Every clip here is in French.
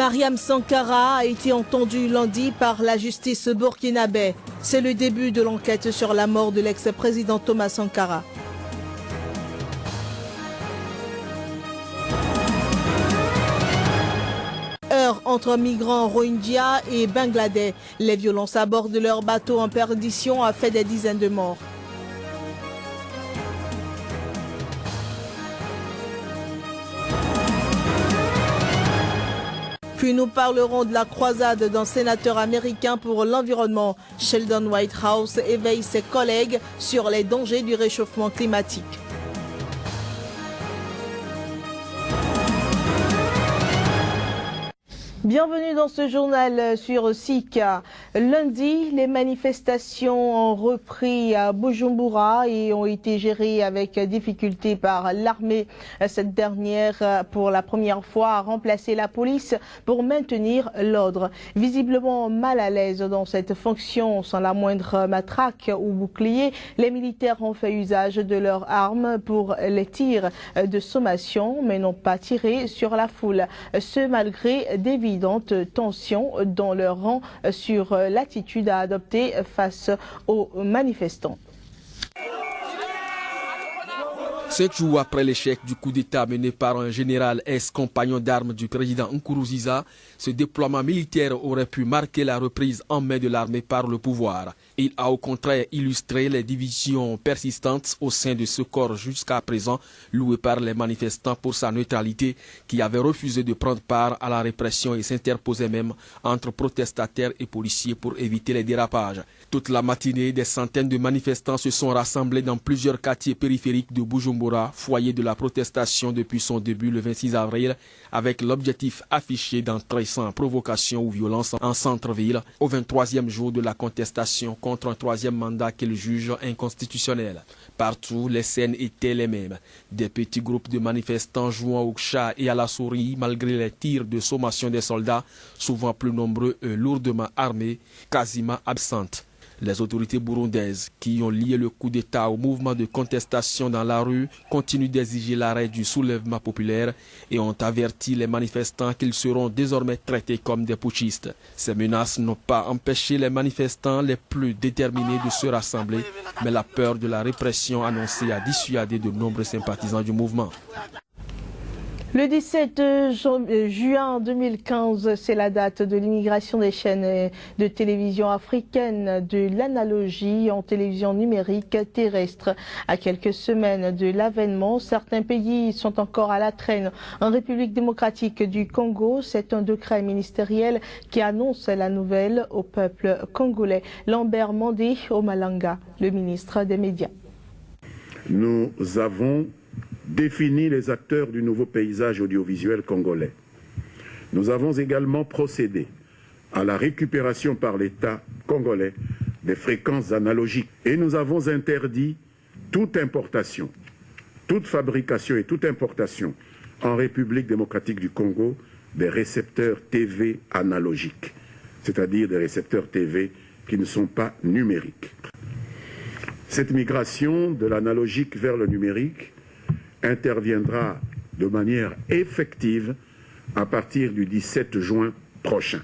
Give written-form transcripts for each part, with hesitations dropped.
Mariam Sankara a été entendue lundi par la justice burkinabé. C'est le début de l'enquête sur la mort de l'ex-président Thomas Sankara. Heure entre migrants Rohingyas et Bangladais. Les violences à bord de leur bateau en perdition a fait des dizaines de morts. Puis nous parlerons de la croisade d'un sénateur américain pour l'environnement. Sheldon Whitehouse éveille ses collègues sur les dangers du réchauffement climatique. Bienvenue dans ce journal sur SICA. Lundi, les manifestations ont repris à Bujumbura et ont été gérées avec difficulté par l'armée. Cette dernière, pour la première fois, a remplacé la police pour maintenir l'ordre. Visiblement mal à l'aise dans cette fonction, sans la moindre matraque ou bouclier, les militaires ont fait usage de leurs armes pour les tirs de sommation, mais n'ont pas tiré sur la foule. Ce malgré d'évidentes tensions dans leur rang sur l'attitude à adopter face aux manifestants. 5 jours après l'échec du coup d'État mené par un général ex-compagnon d'armes du président Nkurunziza, ce déploiement militaire aurait pu marquer la reprise en main de l'armée par le pouvoir. Il a au contraire illustré les divisions persistantes au sein de ce corps jusqu'à présent loué par les manifestants pour sa neutralité, qui avait refusé de prendre part à la répression et s'interposait même entre protestataires et policiers pour éviter les dérapages. Toute la matinée, des centaines de manifestants se sont rassemblés dans plusieurs quartiers périphériques de Bujumbura, foyer de la protestation depuis son début le 26 avril, avec l'objectif affiché d'entrer sans provocation ou violence en centre-ville, au 23e jour de la contestation contre un troisième mandat qu'ils jugent inconstitutionnel. Partout, les scènes étaient les mêmes. Des petits groupes de manifestants jouant au chat et à la souris, malgré les tirs de sommation des soldats, souvent plus nombreux et lourdement armés, quasiment absentes. Les autorités burundaises, qui ont lié le coup d'État au mouvement de contestation dans la rue, continuent d'exiger l'arrêt du soulèvement populaire et ont averti les manifestants qu'ils seront désormais traités comme des putschistes. Ces menaces n'ont pas empêché les manifestants les plus déterminés de se rassembler, mais la peur de la répression annoncée a dissuadé de nombreux sympathisants du mouvement. Le 17 juin 2015, c'est la date de l'immigration des chaînes de télévision africaines de l'analogie en télévision numérique terrestre. À quelques semaines de l'avènement, certains pays sont encore à la traîne. En République démocratique du Congo, c'est un décret ministériel qui annonce la nouvelle au peuple congolais. Lambert Mandé Omalanga, le ministre des Médias. Nous avons défini les acteurs du nouveau paysage audiovisuel congolais. Nous avons également procédé à la récupération par l'État congolais des fréquences analogiques et nous avons interdit toute importation, toute fabrication et toute importation en République démocratique du Congo des récepteurs TV analogiques, c'est-à-dire des récepteurs TV qui ne sont pas numériques. Cette migration de l'analogique vers le numérique interviendra de manière effective à partir du 17 juin prochain.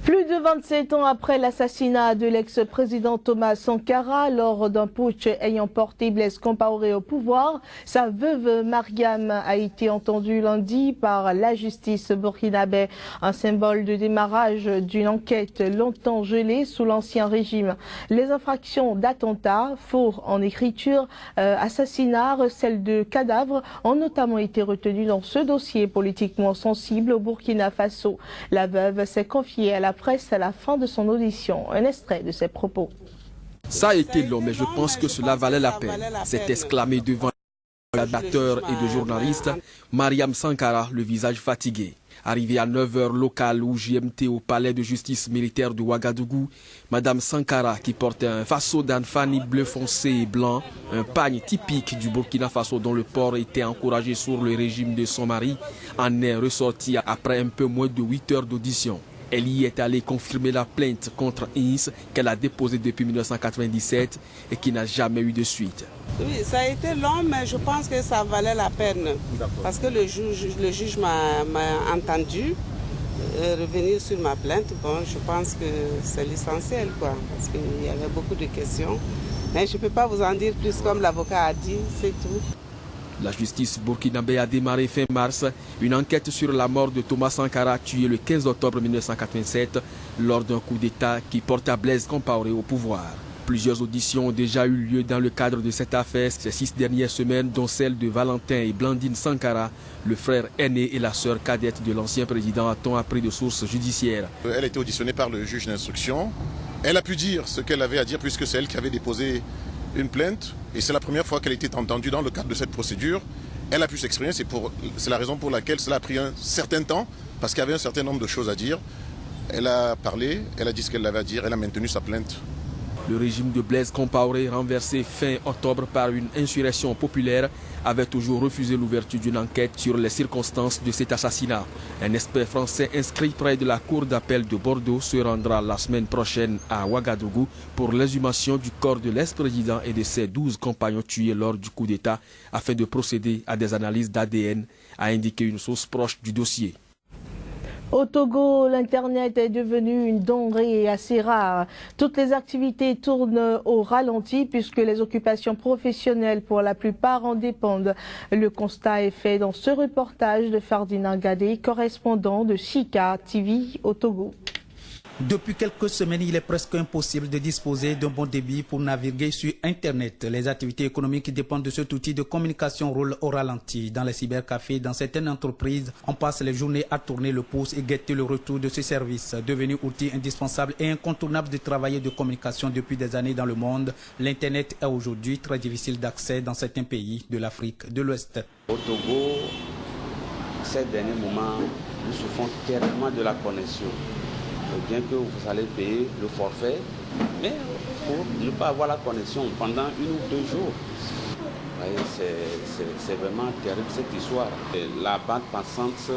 Plus de 27 ans après l'assassinat de l'ex-président Thomas Sankara lors d'un putsch ayant porté Blaise Compaoré au pouvoir, sa veuve Mariam a été entendue lundi par la justice burkinabé, un symbole de démarrage d'une enquête longtemps gelée sous l'ancien régime. Les infractions d'attentat, faux en écriture, assassinat, recel de cadavres ont notamment été retenues dans ce dossier politiquement sensible au Burkina Faso. La veuve s'est confiée à la presse à la fin de son audition. Un extrait de ses propos. Ça a été long, mais je pense que cela valait la peine. S'est exclamé devant d'acteurs et de journalistes, Mariam Sankara, le visage fatigué. Arrivée à 9h locale ou GMT au palais de justice militaire de Ouagadougou, Madame Sankara, qui portait un faso d'Anfani bleu foncé et blanc, un pagne typique du Burkina Faso dont le port était encouragé sur le régime de son mari, en est ressortie après un peu moins de 8 heures d'audition. Elle y est allée confirmer la plainte contre Ins qu'elle a déposée depuis 1997 et qui n'a jamais eu de suite. Oui, ça a été long, mais je pense que ça valait la peine. Parce que le juge m'a entendu revenir sur ma plainte. Bon, je pense que c'est l'essentiel, quoi, parce qu'il y avait beaucoup de questions. Mais je ne peux pas vous en dire plus, comme l'avocat a dit, c'est tout. La justice burkinabé a démarré fin mars une enquête sur la mort de Thomas Sankara, tué le 15 octobre 1987 lors d'un coup d'État qui porta Blaise Compaoré au pouvoir. Plusieurs auditions ont déjà eu lieu dans le cadre de cette affaire ces 6 dernières semaines, dont celle de Valentin et Blandine Sankara, le frère aîné et la sœur cadette de l'ancien président, a-t-on appris de sources judiciaires. Elle a été auditionnée par le juge d'instruction. Elle a pu dire ce qu'elle avait à dire puisque c'est elle qui avait déposé une plainte et c'est la première fois qu'elle était entendue dans le cadre de cette procédure. Elle a pu s'exprimer, c'est la raison pour laquelle cela a pris un certain temps parce qu'il y avait un certain nombre de choses à dire. Elle a parlé, elle a dit ce qu'elle avait à dire, elle a maintenu sa plainte. Le régime de Blaise Compaoré, renversé fin octobre par une insurrection populaire, avait toujours refusé l'ouverture d'une enquête sur les circonstances de cet assassinat. Un expert français inscrit près de la cour d'appel de Bordeaux se rendra la semaine prochaine à Ouagadougou pour l'exhumation du corps de l'ex-président et de ses 12 compagnons tués lors du coup d'État afin de procéder à des analyses d'ADN, a indiqué une source proche du dossier. Au Togo, l'Internet est devenu une denrée assez rare. Toutes les activités tournent au ralenti puisque les occupations professionnelles pour la plupart en dépendent. Le constat est fait dans ce reportage de Ferdinand Gadé, correspondant de Chika TV au Togo. Depuis quelques semaines, il est presque impossible de disposer d'un bon débit pour naviguer sur Internet. Les activités économiques dépendent de cet outil de communication roule au ralenti. Dans les cybercafés, dans certaines entreprises, on passe les journées à tourner le pouce et guetter le retour de ce service. Devenu outil indispensable et incontournable de travail et de communication depuis des années dans le monde, l'Internet est aujourd'hui très difficile d'accès dans certains pays de l'Afrique de l'Ouest. Au Togo, ces derniers moments, nous souffrons terriblement de la connexion. Bien que vous allez payer le forfait, mais pour ne pas avoir la connexion pendant 1 ou 2 jours. C'est vraiment terrible cette histoire. La bande passante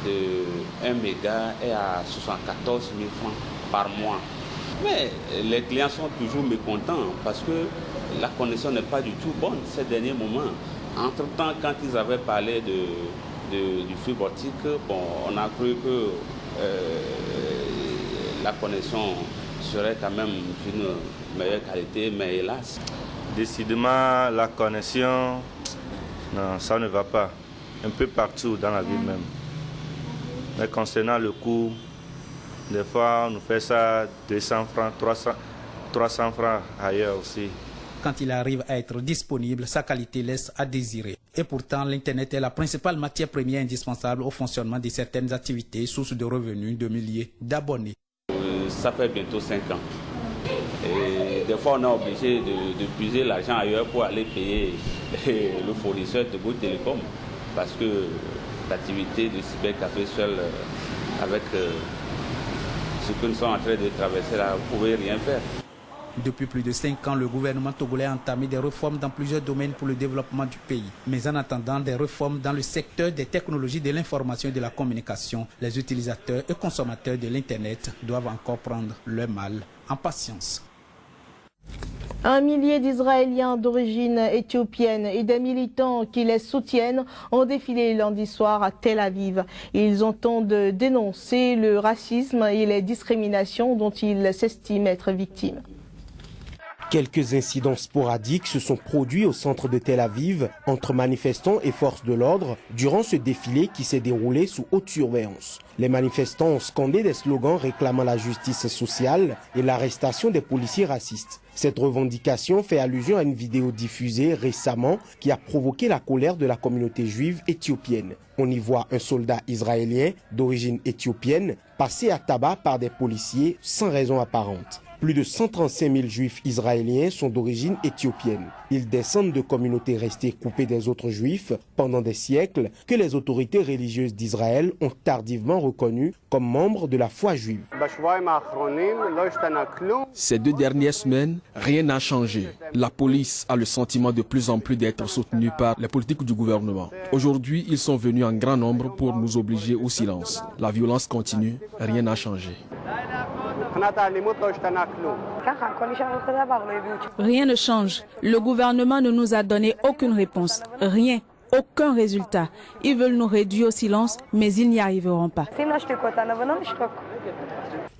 de 1 méga est à 74 000 francs par mois. Mais les clients sont toujours mécontents parce que la connexion n'est pas du tout bonne ces derniers moments. Entre-temps, quand ils avaient parlé du fibre optique, bon, on a cru que la connexion serait quand même d'une meilleure qualité, mais hélas. Décidément, la connexion, non, ça ne va pas. Un peu partout dans la ville même. Mais concernant le coût, des fois, on nous fait ça 200 francs, 300 francs ailleurs aussi. Quand il arrive à être disponible, sa qualité laisse à désirer. Et pourtant, l'Internet est la principale matière première indispensable au fonctionnement de certaines activités, source de revenus de milliers d'abonnés. Ça fait bientôt 5 ans. Et des fois, on est obligé de puiser l'argent ailleurs pour aller payer le fournisseur de Go Télécom. Parce que l'activité de cybercafé seul, avec ce que nous sommes en train de traverser là, vous ne pouvez rien faire. Depuis plus de 5 ans, le gouvernement togolais a entamé des réformes dans plusieurs domaines pour le développement du pays. Mais en attendant des réformes dans le secteur des technologies de l'information et de la communication, les utilisateurs et consommateurs de l'Internet doivent encore prendre leur mal en patience. Un millier d'Israéliens d'origine éthiopienne et des militants qui les soutiennent ont défilé lundi soir à Tel Aviv. Ils entendent dénoncer le racisme et les discriminations dont ils s'estiment être victimes. Quelques incidents sporadiques se sont produits au centre de Tel Aviv entre manifestants et forces de l'ordre durant ce défilé qui s'est déroulé sous haute surveillance. Les manifestants ont scandé des slogans réclamant la justice sociale et l'arrestation des policiers racistes. Cette revendication fait allusion à une vidéo diffusée récemment qui a provoqué la colère de la communauté juive éthiopienne. On y voit un soldat israélien d'origine éthiopienne passé à tabac par des policiers sans raison apparente. Plus de 135 000 juifs israéliens sont d'origine éthiopienne. Ils descendent de communautés restées coupées des autres juifs pendant des siècles que les autorités religieuses d'Israël ont tardivement reconnus comme membres de la foi juive. Ces 2 dernières semaines, rien n'a changé. La police a le sentiment de plus en plus d'être soutenue par les politiques du gouvernement. Aujourd'hui, ils sont venus en grand nombre pour nous obliger au silence. La violence continue, rien n'a changé. Rien ne change. Le gouvernement ne nous a donné aucune réponse. Rien. Aucun résultat. Ils veulent nous réduire au silence, mais ils n'y arriveront pas.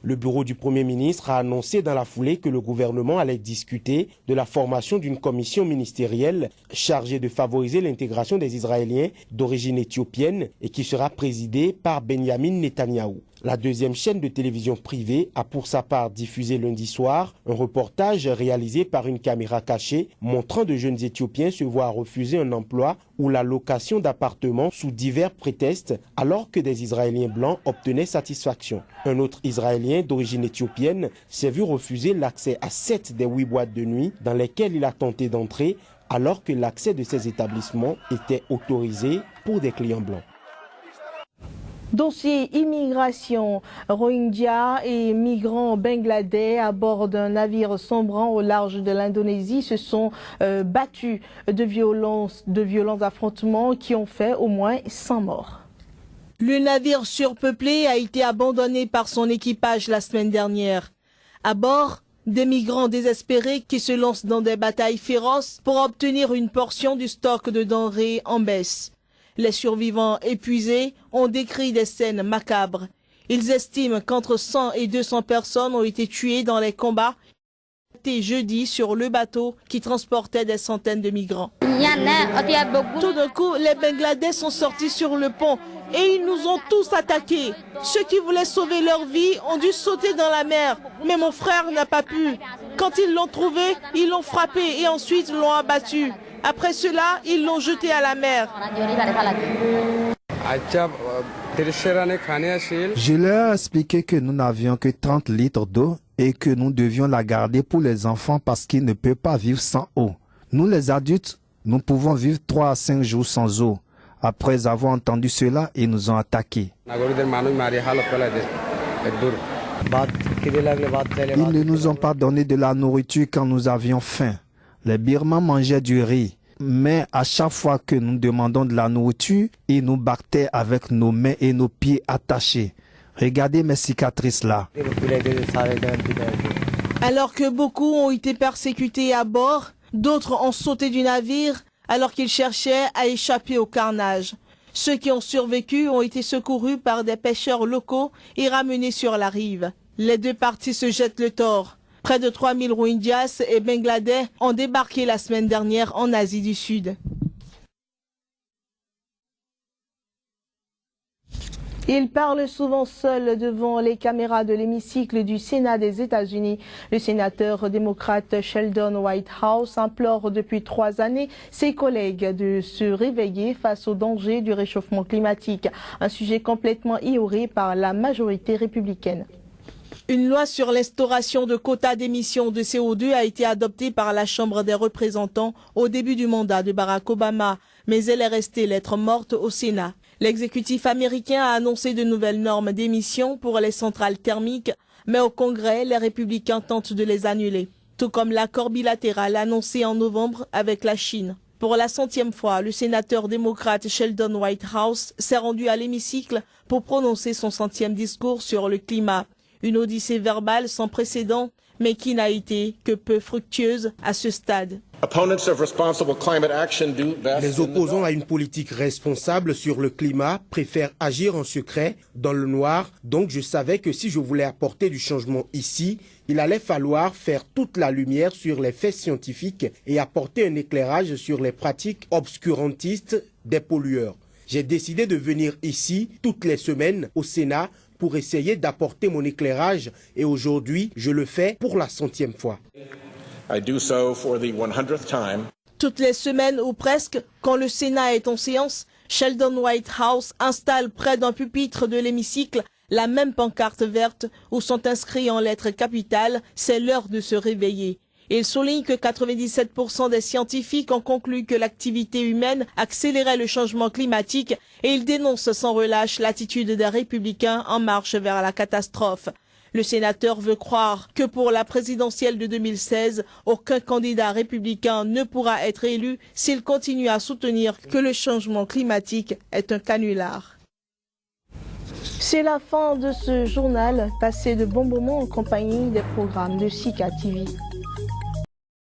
Le bureau du Premier ministre a annoncé dans la foulée que le gouvernement allait discuter de la formation d'une commission ministérielle chargée de favoriser l'intégration des Israéliens d'origine éthiopienne et qui sera présidée par Benjamin Netanyahou. La deuxième chaîne de télévision privée a pour sa part diffusé lundi soir un reportage réalisé par une caméra cachée montrant de jeunes Éthiopiens se voir refuser un emploi ou la location d'appartements sous divers prétextes alors que des Israéliens blancs obtenaient satisfaction. Un autre Israélien d'origine éthiopienne s'est vu refuser l'accès à 7 des 8 boîtes de nuit dans lesquelles il a tenté d'entrer alors que l'accès de ces établissements était autorisé pour des clients blancs. Dossier immigration, Rohingyas et migrants bangladais à bord d'un navire sombrant au large de l'Indonésie se sont battus de violents affrontements qui ont fait au moins 100 morts. Le navire surpeuplé a été abandonné par son équipage la semaine dernière. À bord, des migrants désespérés qui se lancent dans des batailles féroces pour obtenir une portion du stock de denrées en baisse. Les survivants épuisés ont décrit des scènes macabres. Ils estiment qu'entre 100 et 200 personnes ont été tuées dans les combats jeudi sur le bateau qui transportait des centaines de migrants. Tout d'un coup, les Bangladais sont sortis sur le pont et ils nous ont tous attaqués. Ceux qui voulaient sauver leur vie ont dû sauter dans la mer, mais mon frère n'a pas pu. Quand ils l'ont trouvé, ils l'ont frappé et ensuite l'ont abattu. Après cela, ils l'ont jeté à la mer. Je leur ai expliqué que nous n'avions que 30 litres d'eau et que nous devions la garder pour les enfants parce qu'ils ne peuvent pas vivre sans eau. Nous les adultes, nous pouvons vivre 3 à 5 jours sans eau. Après avoir entendu cela, ils nous ont attaqués. Ils ne nous ont pas donné de la nourriture quand nous avions faim. Les Birmans mangeaient du riz, mais à chaque fois que nous demandons de la nourriture, ils nous battaient avec nos mains et nos pieds attachés. Regardez mes cicatrices là. Alors que beaucoup ont été persécutés à bord, d'autres ont sauté du navire alors qu'ils cherchaient à échapper au carnage. Ceux qui ont survécu ont été secourus par des pêcheurs locaux et ramenés sur la rive. Les deux parties se jettent le tort. Près de 3000 Rohingyas et Bangladais ont débarqué la semaine dernière en Asie du Sud. Il parle souvent seul devant les caméras de l'hémicycle du Sénat des États-Unis. Le sénateur démocrate Sheldon Whitehouse implore depuis 3 années ses collègues de se réveiller face aux dangers du réchauffement climatique, un sujet complètement ignoré par la majorité républicaine. Une loi sur l'instauration de quotas d'émissions de CO2 a été adoptée par la Chambre des représentants au début du mandat de Barack Obama, mais elle est restée lettre morte au Sénat. L'exécutif américain a annoncé de nouvelles normes d'émissions pour les centrales thermiques, mais au Congrès, les républicains tentent de les annuler, tout comme l'accord bilatéral annoncé en novembre avec la Chine. Pour la 100e fois, le sénateur démocrate Sheldon Whitehouse s'est rendu à l'hémicycle pour prononcer son 100e discours sur le climat. Une odyssée verbale sans précédent, mais qui n'a été que peu fructueuse à ce stade. Les opposants à une politique responsable sur le climat préfèrent agir en secret, dans le noir. Donc je savais que si je voulais apporter du changement ici, il allait falloir faire toute la lumière sur les faits scientifiques et apporter un éclairage sur les pratiques obscurantistes des pollueurs. J'ai décidé de venir ici toutes les semaines au Sénat pour essayer d'apporter mon éclairage et aujourd'hui, je le fais pour la 100e fois. Toutes les semaines ou presque, quand le Sénat est en séance, Sheldon Whitehouse installe près d'un pupitre de l'hémicycle la même pancarte verte où sont inscrits en lettres capitales « C'est l'heure de se réveiller ». Il souligne que 97% des scientifiques ont conclu que l'activité humaine accélérait le changement climatique et il dénonce sans relâche l'attitude des républicains en marche vers la catastrophe. Le sénateur veut croire que pour la présidentielle de 2016, aucun candidat républicain ne pourra être élu s'il continue à soutenir que le changement climatique est un canular. C'est la fin de ce journal. Passez de bons moments en compagnie des programmes de Sika TV.